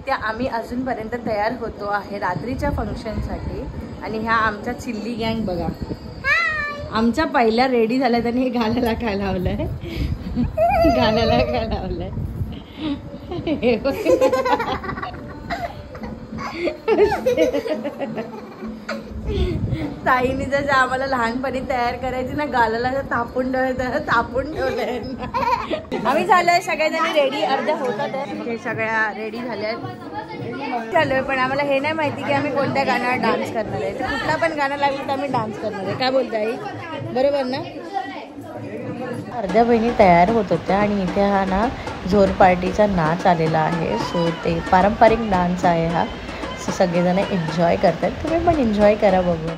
इथे आम्ही अजूनपर्यंत तयार होतो आहे रात्रीच्या फंक्शनसाठी. आणि ह्या आमच्या चिल्ली गँग बघा, आमच्या पहिल्या रेडी झाल्या त्यांनी हे गाण्याला काय लावलंय, गाण्याला काय लावलंय. ताईने जसं आम्हाला लहानपणी तयार करायची ना, गालाला तापून ठेवलंय. आम्ही झालोय सगळ्याजणी रेडी, अर्ध्या होतात हे सगळ्या रेडी झाल्या चालूय. पण आम्हाला हे नाही माहिती की आम्ही कोणत्या गाण्यावर डान्स करणार आहे. तर कुठला पण गाणं लागलं तर आम्ही डान्स करणार आहे. काय बोलता आई, बरोबर ना? अर्ध्या बहिणी तयार होत होत्या आणि इथे हा ना झोर पार्टीचा नाच आलेला आहे. सो ते पारंपरिक डान्स आहे हा. सो सगळेजण एन्जॉय करतात, तुम्ही पण एन्जॉय करा बघून.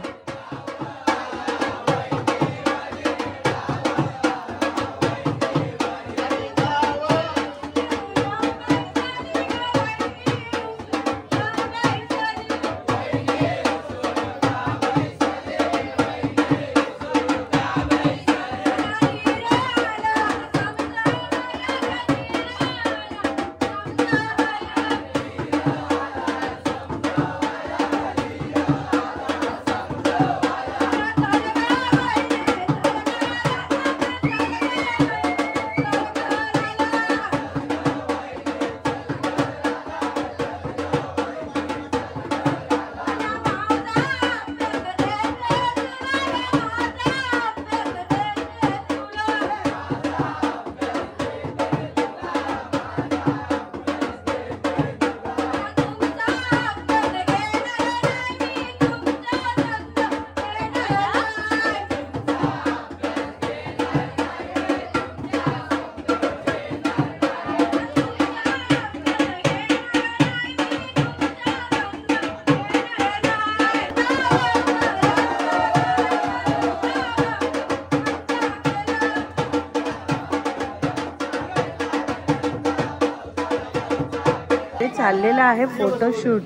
चाललेला आहे फोटोशूट.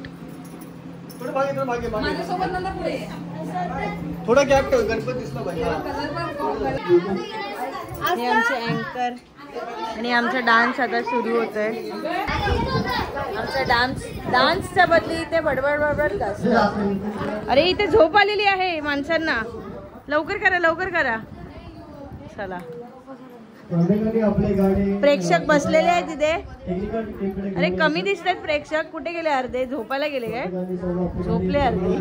थोडा गॅप ठेव, गणपती दिसला पाहिजे. हे आमचे अँकर आणि आमचा डान्स आता सुरू होतोय. आमचा डान्सच्या बदली इथे बडबड बडबड. अरे इथे झोप आलेली आहे माणसांना, लवकर करा लवकर करा. चला, प्रेक्षक बसलेले आहेत तिथे. अरे कमी दिसतात प्रेक्षक, कुठे गेले अर्धे? झोपायला गेले काय? झोपले अर्धे.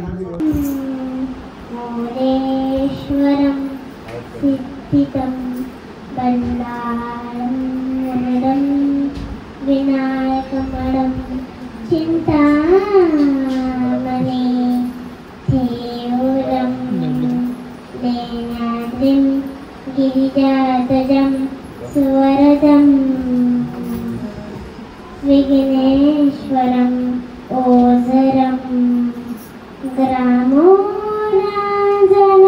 गिरिजातजं सुवरदं विघ्नेश्वरं ओझरं ग्रामो राजन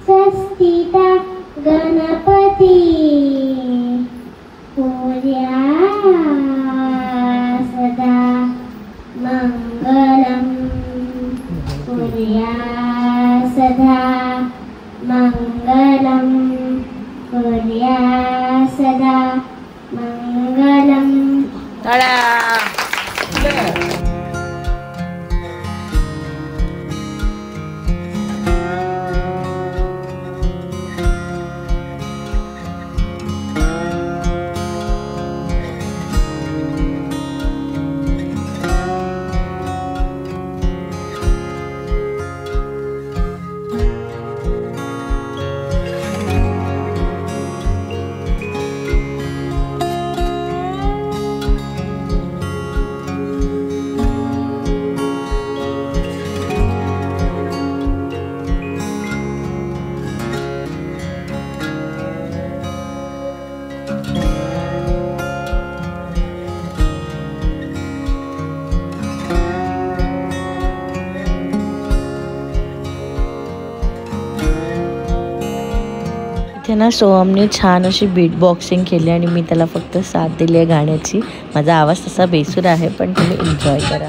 सस्थिता गणपती पूज्या सदा मंगलम पूज्या सदा मंगलम पूज्या सदा मंगलम. इथे ना सोहमने छान अशी बीट बॉक्सिंग केली आणि मी त्याला फक्त साथ दिली आहे गाण्याची. माझा आवाज तसा बेसूर आहे, पण तुम्ही एन्जॉय करा.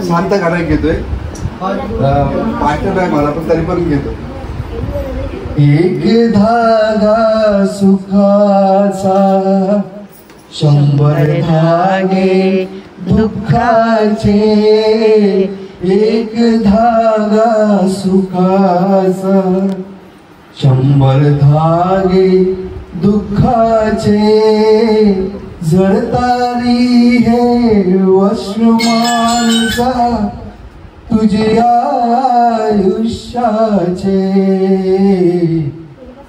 शांत गाणं घेतोय. पाठवत आहे मला पण तरी पण घेतो. एक धागा सुखाचा 100 धागे दुःखाचे. एक धागा सुखाचा 100 धागे दुःखाचे. जळतारी हे वश्र माणसा तुझ्या आयुष्याचे.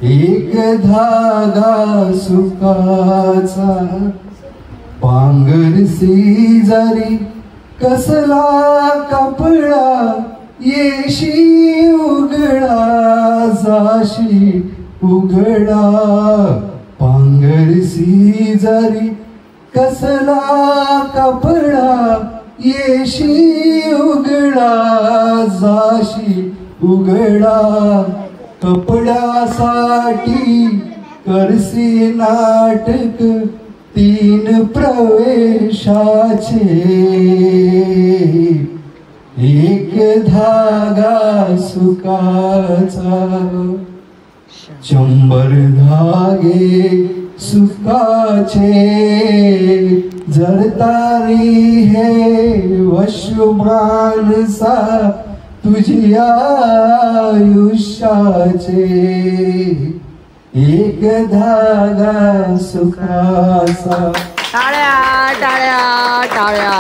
एक धागा सुखाचा पांघर शेजारी कसला कपडा. येशी उघडा जाशी उघडा. पांघर शेजारी कसला कपडा. येशी उघडा जाशी उघडा. कपड्यासाठी करसी नाटक 3 प्रवेशाचे. एक धागा सुखाचा 100 धागे सुखाचे. जळतारी हे वश्र माणसा तुझ्या आयुष्याचे. एक धागा सुखाचा. टाळ्या टाळ्या टाळ्या.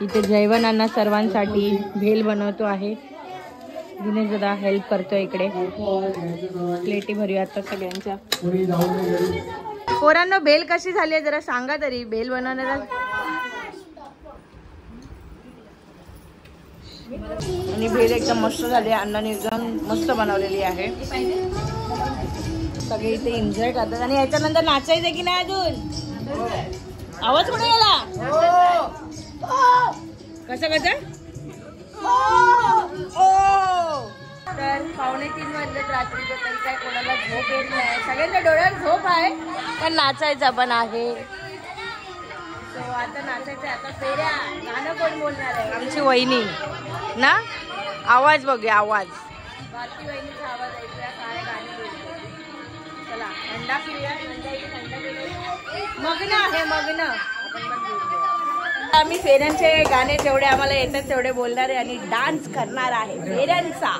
इथे जैवनांना सर्वांसाठी भेल बनवतो आहे. दिनेश दादा हेल्प करतो इकडे. प्लेटी भरूया आता सगळ्यांच्या. पोरांनो भेल कशी झाली आहे जरा सांगा तरी. भेल बनवण्याला आणि भेल एकदम मस्त झाली. अण्णाने एकदम मस्त बनवलेली आहे. सगळे इथे एन्जॉय करतात. आणि याच्यानंतर नाचायचं की नाही अजून? आवाज कुठे गेला? कसं कसं? तर 2:45 वाजलेत रात्रीचे. तरी काय कोणाला झोप येत नाही. सगळ्यांच्या डोळ्यात झोप आहे पण नाचायचं पण आहे. सो आता नाचायचं. आता फेऱ्या. गाणं कोण बोलणार आहे? आमची वहिनी ना. आवाज बघूया. आवाज भारती वहिनीचा आवाज ऐकूया. काय गाणी बोलतो. चला थंडा पिऊया. मग्न आहे मग्न. आम्ही फेऱ्यांचे गाणे जेवढे आम्हाला येतात तेवढे बोलणार आहे आणि डान्स करणार आहे फेऱ्यांचा.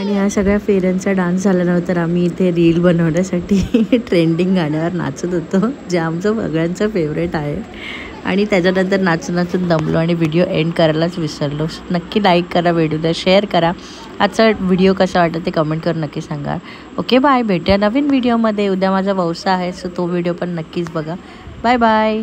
आणि ह्या सगळ्या फेऱ्यांचा डान्स झाल्यानंतर आम्ही इथे रील बनवण्यासाठी ट्रेंडिंग गाण्यावर नाचत होतो, जे आमचं सगळ्यांचं फेवरेट आहे. आणि त्याच्यानंतर नाचून नाचून दमलो आणि व्हिडिओ एंड करायलाच विसरलो. नक्की लाईक करा, व्हिडिओला शेअर करा. आजचा व्हिडिओ कसा वाटतं ते कमेंट करून नक्की सांगा. ओके बाय, भेटूया नवीन व्हिडिओमध्ये. उद्या माझा वौसा आहे, सो तो व्हिडिओ पण नक्कीच बघा. Bye bye.